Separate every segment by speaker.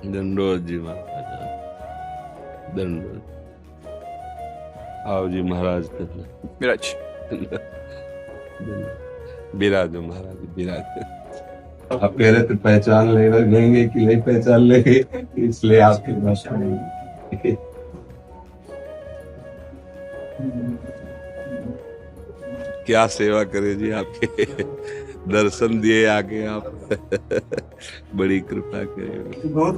Speaker 1: दंडोत जी महाराज, दंडोत। आओ जी महाराज,
Speaker 2: विराज।
Speaker 1: विराजो महाराज, विराज। आप कह रहे थे पहचान लेंगे कि नहीं पहचान लेंगे, इसलिए आपके पास आए। क्या सेवा करे जी आपके, दर्शन दिए आके आप। बड़ी कृपा करे।
Speaker 3: बहुत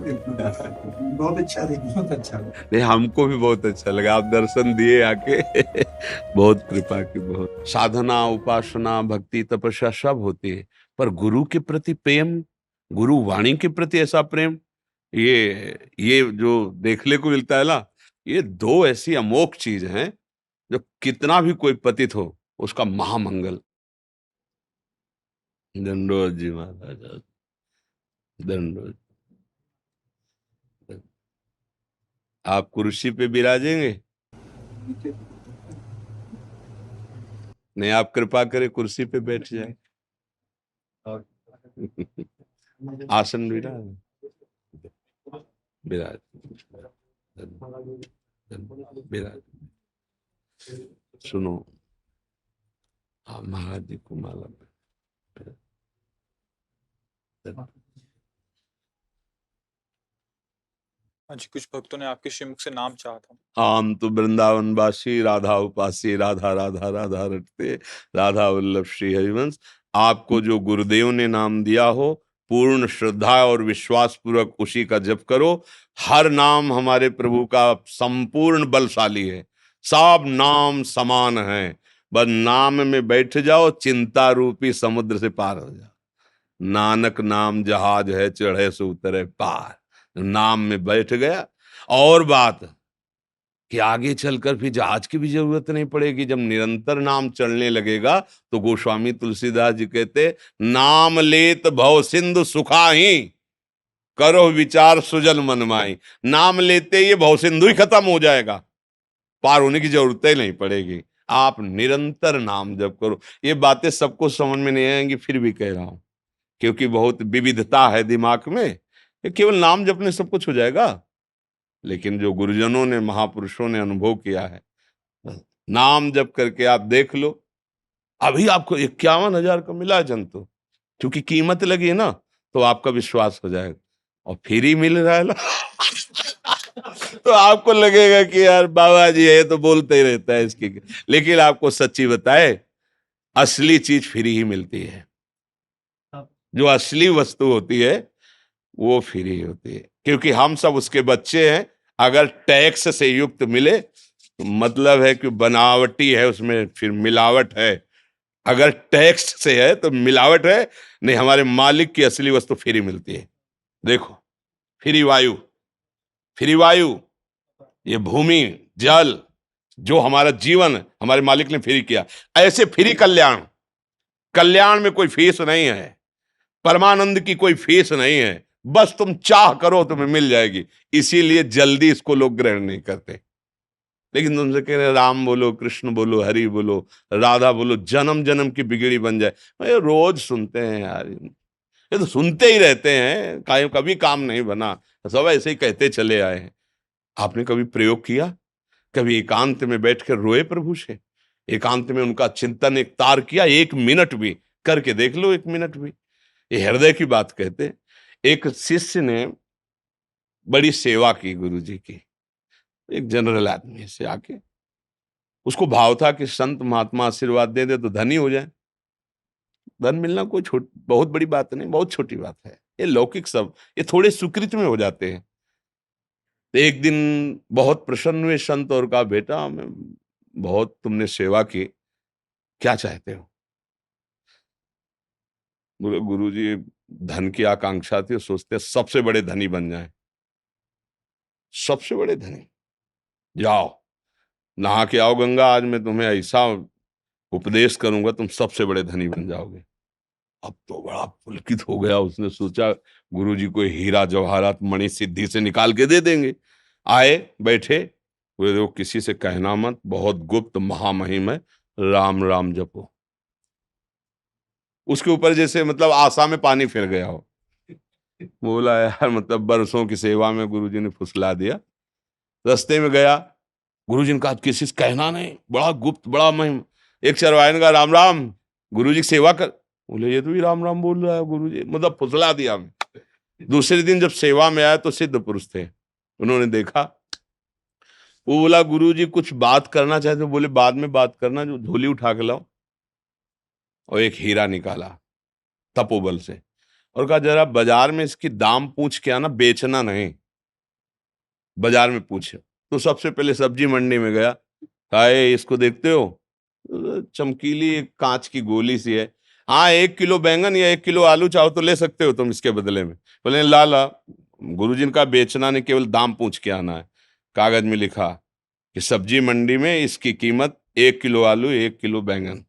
Speaker 3: अच्छा लगा, बहुत अच्छा लगा।
Speaker 1: नहीं, हमको भी बहुत अच्छा लगा, आप दर्शन दिए आके। बहुत कृपा की, बहुत। साधना, उपासना, भक्ति, तपस्या सब होती है, पर गुरु के प्रति प्रेम, गुरु वाणी के प्रति ऐसा प्रेम, ये जो देखने को मिलता है ना, ये दो ऐसी अमोघ चीज हैं जो कितना भी कोई पतित हो उसका महामंगल। दंडोत जी महाराज, दंडोत। आप कुर्सी पे विराजेंगे? नहीं, आप कृपा करें कुर्सी पे बैठ जाए। आसन विराज, विराज, विराज। सुनो, हाँ, महाराज जी को माला।
Speaker 2: हाँ जी, कुछ भक्तों ने आपके श्रीमुख से नाम चाहा था।
Speaker 1: हम तो वृंदावन वासी, राधा उपासी, राधा राधा राधा रटते, राधा वल्लभ श्री हरिवंश। आपको जो गुरुदेव ने नाम दिया हो, पूर्ण श्रद्धा और विश्वास पूर्वक उसी का जप करो। हर नाम हमारे प्रभु का संपूर्ण बलशाली है, सब नाम समान है। बस नाम में बैठ जाओ, चिंता रूपी समुद्र से पार हो जाओ। नानक नाम जहाज है, चढ़े से उतरे पार। नाम में बैठ गया, और बात कि आगे चलकर फिर जहाज की भी जरूरत नहीं पड़ेगी। जब निरंतर नाम चलने लगेगा तो गोस्वामी तुलसीदास जी कहते, नाम लेत भव सिंधु सुखाही, करो विचार सुजन मन माही। नाम लेते ये भव सिंधु ही खत्म हो जाएगा, पार होने की जरूरत ही नहीं पड़ेगी। आप निरंतर नाम जप करो। ये बातें सबको समझ में नहीं आएंगी, फिर भी कह रहा हूं, क्योंकि बहुत विविधता है दिमाग में। ये केवल नाम जपने सब कुछ हो जाएगा, लेकिन जो गुरुजनों ने, महापुरुषों ने अनुभव किया है, नाम जप करके आप देख लो। अभी आपको 51,000 का मिला है जंतु, क्योंकि कीमत लगी है ना, तो आपका विश्वास हो जाएगा। और फ्री मिल रहा है ना, तो आपको लगेगा कि यार बाबा जी है तो बोलते ही रहता है इसकी। लेकिन आपको सच्ची बताए, असली चीज फ्री ही मिलती है। जो असली वस्तु होती है वो फ्री होती है, क्योंकि हम सब उसके बच्चे हैं। अगर टैक्स से युक्त मिले तो मतलब है कि बनावटी है, उसमें फिर मिलावट है। अगर टैक्स से है तो मिलावट है। नहीं, हमारे मालिक की असली वस्तु फ्री मिलती है। देखो, फ्री वायु, फ्री वायु, ये भूमि, जल, जो हमारा जीवन हमारे मालिक ने फ्री किया। ऐसे फ्री कल्याण, कल्याण में कोई फीस नहीं है, परमानंद की कोई फीस नहीं है। बस तुम चाह करो तुम्हें मिल जाएगी। इसीलिए जल्दी इसको लोग ग्रहण नहीं करते। लेकिन तुमसे कह रहे राम बोलो, कृष्ण बोलो, हरि बोलो, राधा बोलो, जन्म जन्म की बिगड़ी बन जाए। ये रोज सुनते हैं यार, ये तो सुनते ही रहते हैं, कभी काम नहीं बना, सब ऐसे ही कहते चले आए हैं। आपने कभी प्रयोग किया? कभी एकांत में बैठ कर रोए प्रभु से? एकांत में उनका चिंतन एक तार किया? 1 मिनट भी करके देख लो, 1 मिनट भी। ये हृदय की बात कहते। एक शिष्य ने बड़ी सेवा की गुरु जी की, एक जनरल आदमी से आके, उसको भाव था कि संत महात्मा आशीर्वाद दे दे तो धनी हो जाए। धन मिलना कोई बहुत बड़ी बात नहीं, बहुत छोटी बात है। ये लौकिक सब, ये थोड़े सुकृत में हो जाते हैं। तो एक दिन बहुत प्रसन्न हुए संत और कहा, बेटा मैं बहुत तुमने सेवा की, क्या चाहते हो? बोले, गुरु जी धन की आकांक्षा थी, सोचते सबसे बड़े धनी बन जाए। सबसे बड़े धनी? जाओ नहा के आओ गंगा, आज मैं तुम्हें ऐसा उपदेश करूंगा तुम सबसे बड़े धनी बन जाओगे। अब तो बड़ा पुलकित हो गया, उसने सोचा गुरुजी को हीरा जवाहरात मणि सिद्धि से निकाल के दे देंगे। आए, बैठे, बोले देखो किसी से कहना मत, बहुत गुप्त महामहिम है, राम राम जपो। उसके ऊपर जैसे मतलब आशा में पानी फिर गया हो। बोला यार मतलब बरसों की सेवा में गुरुजी ने फुसला दिया। रास्ते में गया, गुरुजी ने कहा किसी से कहना नहीं, बड़ा गुप्त बड़ा महिम। एक चरवाहे ने कहा राम राम, गुरुजी की सेवा कर। बोले ये तो भी राम राम बोल रहा है गुरुजी, मतलब फुसला दिया हमें। दूसरे दिन जब सेवा में आया तो सिद्ध पुरुष थे, उन्होंने देखा। वो बोला गुरुजी कुछ बात करना चाहते, बोले बाद में बात करना, जो झोली उठा के लाओ। और एक हीरा निकाला तपोबल से, और कहा जरा बाजार में इसकी दाम पूछ के आना, बेचना नहीं, बाजार में पूछे। तो सबसे पहले सब्जी मंडी में गया, कहा "ए, इसको देखते हो, चमकीली एक कांच की गोली सी है, हाँ 1 किलो बैंगन या 1 किलो आलू चाहो तो ले सकते हो तुम इसके बदले में। बोले ला ला। गुरुजी ने कहा बेचना नहीं, केवल दाम पूछ के आना है। कागज में लिखा कि सब्जी मंडी में इसकी कीमत 1 किलो आलू 1 किलो बैंगन।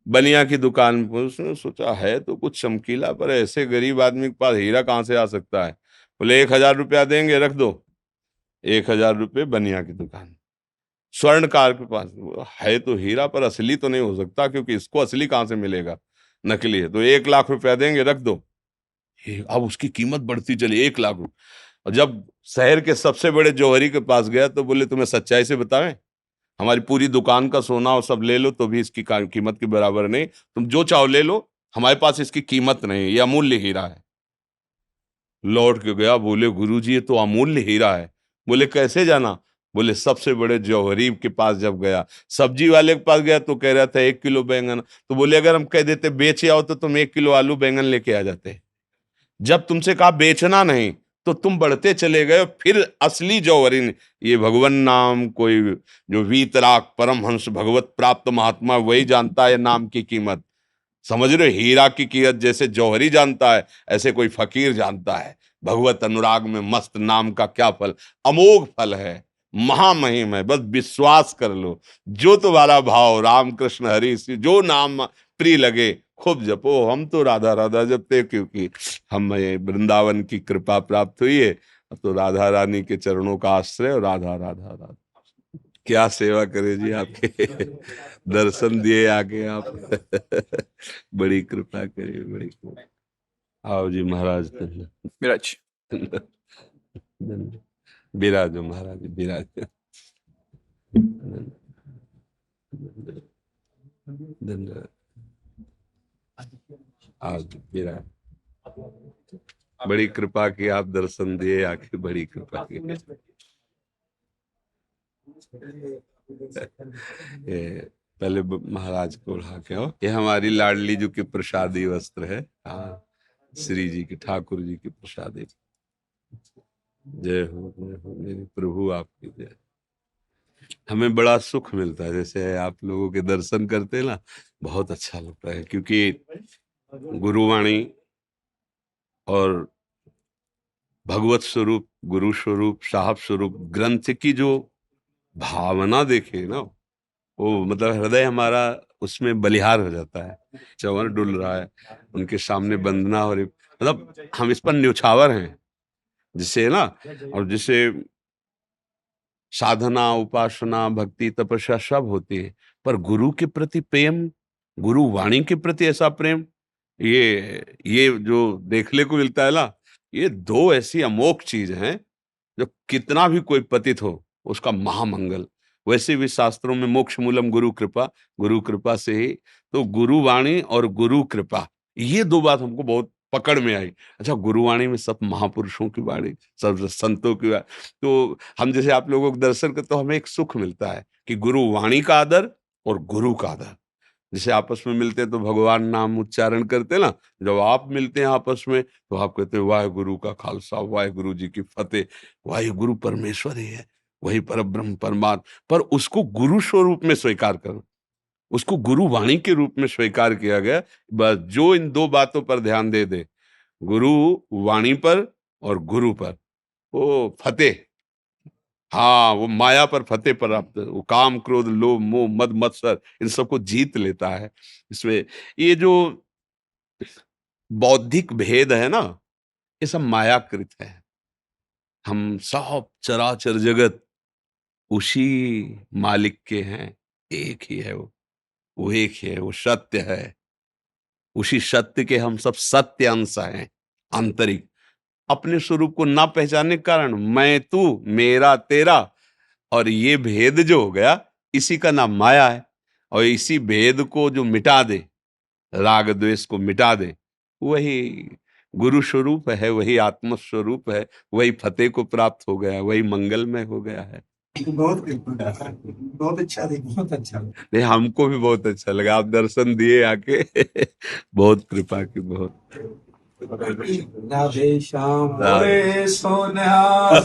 Speaker 1: बनिया की दुकान पर उसने सोचा है तो कुछ चमकीला, पर ऐसे गरीब आदमी के पास हीरा कहाँ से आ सकता है। बोले 1,000 रुपया देंगे, रख दो। 1,000 रुपये बनिया की दुकान। स्वर्णकार के पास है तो हीरा, पर असली तो नहीं हो सकता, क्योंकि इसको असली कहाँ से मिलेगा, नकली है। तो 1,00,000 रुपया देंगे, रख दो। अब उसकी कीमत बढ़ती चली, 1,00,000 रुपये। और जब शहर के सबसे बड़े जौहरी के पास गया तो बोले तुम्हें सच्चाई से बतावें, हमारी पूरी दुकान का सोना और सब ले लो तो भी इसकी कीमत के बराबर नहीं, तुम जो चाहो ले लो, हमारे पास इसकी कीमत नहीं, ये अमूल्य हीरा है। लौट के गया, बोले गुरुजी ये तो अमूल्य हीरा है। बोले कैसे जाना। बोले सबसे बड़े जौहरी के पास जब गया, सब्जी वाले के पास गया तो कह रहा था 1 किलो बैंगन। तो बोले अगर हम कह देते बेचे आओ तो तुम 1 किलो आलू बैंगन लेके आ जाते। जब तुमसे कहा बेचना नहीं तो तुम बढ़ते चले गए। फिर असली जौहरी ने, ये भगवान नाम कोई जो वीतराग परमहंस भगवत प्राप्त महात्मा वही जानता है नाम की कीमत। समझ रहे हो? हीरा की कीमत जैसे जौहरी जानता है, ऐसे कोई फकीर जानता है। भगवत अनुराग में मस्त नाम का क्या फल, अमोघ फल है, महामहिम है। बस विश्वास कर लो, जो तुम्हारा भाव राम कृष्ण हरि से जो नाम प्रिय लगे खूब जपो। हम तो राधा राधा जपते, क्योंकि हमें वृंदावन की कृपा प्राप्त हुई है। तो राधा रानी के चरणों का आश्रय, और राधा राधा राधा। क्या सेवा करे जी आपके दर्शन दिए आके आप बड़ी कृपा करिए, बड़ी कृपा। आओ जी महाराज, धन्यवाद।
Speaker 2: विराज।
Speaker 1: धन्यवाद। विराजो महाराज, विराज। धन्यवाद। आओ जी विराज। बड़ी कृपा की, आप दर्शन दिए आके, बड़ी कृपा की। ये पहले महाराज को उठा के आओ। ये हमारी लाडली जी की प्रसादी वस्त्र है। हाँ, श्री जी की, ठाकुर जी की प्रसादी। जय हो मेरे प्रभु, आपकी जय। हमें बड़ा सुख मिलता है, जैसे आप लोगों के दर्शन करते हैं ना, बहुत अच्छा लगता है। क्योंकि गुरुवाणी और भगवत स्वरूप, गुरु स्वरूप, साहब स्वरूप ग्रंथ की जो भावना देखे ना, वो मतलब हृदय हमारा उसमें बलिहार हो जाता है। चंवर डुल रहा है उनके सामने वंदना, और मतलब हम इस पर न्यौछावर हैं जिसे ना, और जिसे साधना उपासना भक्ति तपस्या सब होती है, पर गुरु के प्रति प्रेम, गुरु वाणी के प्रति ऐसा प्रेम, ये जो देखने को मिलता है ना, ये दो ऐसी अमोघ चीज हैं जो कितना भी कोई पतित हो उसका महामंगल। वैसे भी शास्त्रों में मोक्ष मूलम गुरु कृपा, गुरु कृपा से ही। तो गुरु वाणी और गुरु कृपा, ये दो बात हमको बहुत पकड़ में आई। अच्छा, गुरुवाणी में सब महापुरुषों की वाणी, सब संतों की वाणी। तो हम जैसे आप लोगों को दर्शन करते तो हमें एक सुख मिलता है कि गुरु वाणी का आदर और गुरु का आदर। जैसे आपस में मिलते हैं तो भगवान नाम उच्चारण करते हैं ना, जब आप मिलते हैं आपस में तो आप कहते हैं वाहेगुरु का खालसा, वाहेगुरु जी की फतेह। वाहेगुरु परमेश्वर ही है, वही परब्रह्म परमात्मा, पर उसको गुरु स्वरूप में स्वीकार करो, उसको गुरु वाणी के रूप में स्वीकार किया गया। बस जो इन दो बातों पर ध्यान दे दे, गुरु वाणी पर और गुरु पर, वो फतेह। हाँ, वो माया पर फतेह प्राप्त, वो काम क्रोध लोभ मोह मद मत्सर इन सबको जीत लेता है। इसमें ये जो बौद्धिक भेद है ना, ये सब मायाकृत है। हम सब चराचर जगत उसी मालिक के हैं, एक ही है वो एक ही है, वो सत्य है। उसी सत्य के हम सब सत्य अंश हैं, आंतरिक। अपने स्वरूप को ना पहचानने के कारण मैं तू, मेरा तेरा, और ये भेद जो हो गया, इसी का नाम माया है। और इसी भेद को जो मिटा दे, राग द्वेष को मिटा दे, वही गुरु स्वरूप है, वही आत्म स्वरूप है, वही फतेह को प्राप्त हो गया, वही मंगलमय हो गया है।
Speaker 3: बहुत अच्छा थे, बहुत अच्छा।
Speaker 1: नहीं, हमको भी बहुत अच्छा लगा, आप दर्शन दिए आके बहुत कृपा की, बहुत।
Speaker 3: राधे श्याम
Speaker 1: राधे।
Speaker 3: बोले सोनिया।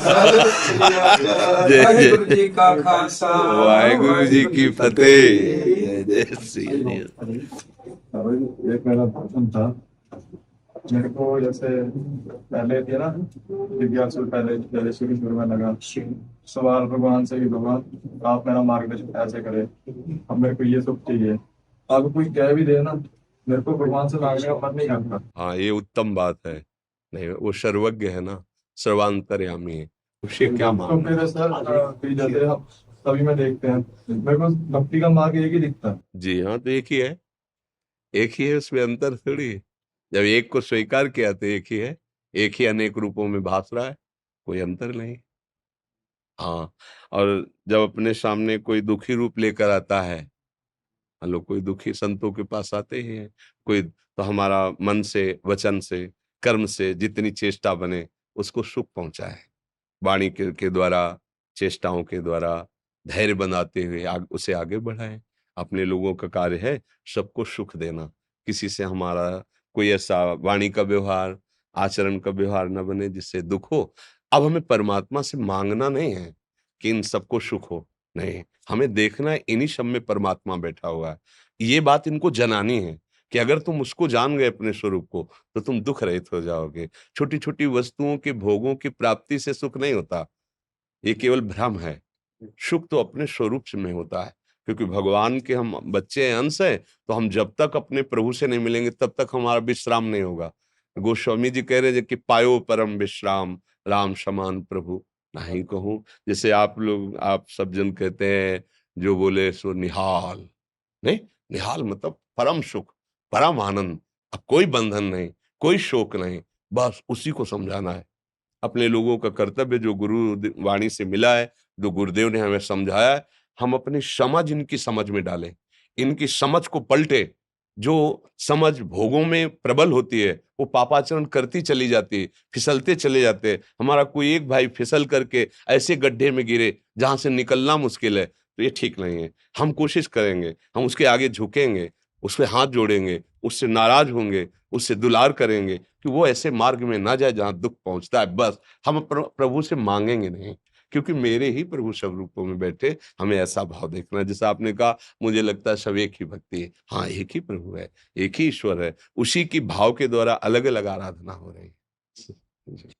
Speaker 1: जय
Speaker 3: वाहेगुरु
Speaker 1: जय
Speaker 3: जी का खालसा,
Speaker 1: वाहेगुरु जी की फतेह। जय जय श्री हरि।
Speaker 4: एक मेरा प्रश्न था, मेरे को जैसे पहले दिया ना जिज्ञासु, पहले शुरू में लगा सवाल भगवान से कि भगवान आप मेरा मार्गदर्शन ऐसे करें, अब मेरे को ये सब चाहिए। अब कोई कह भी दे ना, मेरे को भगवान से मांगने का मन नहीं करता।
Speaker 1: हाँ, ये उत्तम बात है। नहीं, वो सर्वज्ञ है ना, सर्वांतर्यामी है, उससे क्या
Speaker 4: तो
Speaker 1: मांगना।
Speaker 4: फिर सर कहीं जाते हैं तभी मैं देखते हैं, मेरे को भक्ति का मार्ग एक ही दिखता है।
Speaker 1: जी हाँ, तो एक ही है, एक ही है, उसमें अंतर थोड़ी है। जब एक को स्वीकार किया तो एक ही है, एक ही अनेक रूपों में भास रहा है, कोई अंतर नहीं। हाँ, और जब अपने सामने कोई दुखी रूप लेकर आता है, हम लोग कोई दुखी संतों के पास आते ही हैं, कोई तो हमारा मन से, वचन से, कर्म से जितनी चेष्टा बने उसको सुख पहुंचाए, वाणी के द्वारा, चेष्टाओं के द्वारा, धैर्य बनाते हुए उसे आगे बढ़ाएं। अपने लोगों का कार्य है सबको सुख देना। किसी से हमारा कोई ऐसा वाणी का व्यवहार, आचरण का व्यवहार न बने जिससे दुख हो। अब हमें परमात्मा से मांगना नहीं है कि इन सबको सुख हो, नहीं, हमें देखना है इन्हीं सब में परमात्मा बैठा हुआ है। ये बात इनको जनानी है कि अगर तुम उसको जान गए अपने स्वरूप को, तो तुम दुख रहित हो जाओगे। छोटी छोटी वस्तुओं के भोगों की प्राप्ति से सुख नहीं होता, ये केवल भ्रम है। सुख तो अपने स्वरूप से में होता है, क्योंकि भगवान के हम बच्चे हैं, अंश हैं, तो हम जब तक अपने प्रभु से नहीं मिलेंगे तब तक हमारा विश्राम नहीं होगा। गोस्वामी जी कह रहे हैं कि पायो परम विश्राम, राम समान प्रभु नहीं कहूं। जैसे आप लोग, आप सब जन कहते हैं, जो बोले सो निहाल। नहीं, निहाल मतलब परम सुख, परम आनंद। अब कोई बंधन नहीं, कोई शोक नहीं, बस उसी को समझाना है। अपने लोगों का कर्तव्य जो गुरु वाणी से मिला है, जो गुरुदेव ने हमें समझाया है, हम अपनी समझ इनकी समझ में डालें, इनकी समझ को पलटे। जो समझ भोगों में प्रबल होती है वो पापाचरण करती चली जाती है, फिसलते चले जाते हैं। हमारा कोई एक भाई फिसल करके ऐसे गड्ढे में गिरे जहां से निकलना मुश्किल है, तो ये ठीक नहीं है। हम कोशिश करेंगे, हम उसके आगे झुकेंगे, उस पर हाथ जोड़ेंगे, उससे नाराज होंगे, उससे दुलार करेंगे कि वो ऐसे मार्ग में ना जाए जहां दुख पहुंचता है। बस हम प्रभु से मांगेंगे नहीं, क्योंकि मेरे ही प्रभु सब रूपों में बैठे, हमें ऐसा भाव देखना है। जैसा आपने कहा, मुझे लगता है सब एक ही भक्ति है। हाँ, एक ही प्रभु है, एक ही ईश्वर है, उसी की भाव के द्वारा अलग अलग आराधना हो रही है।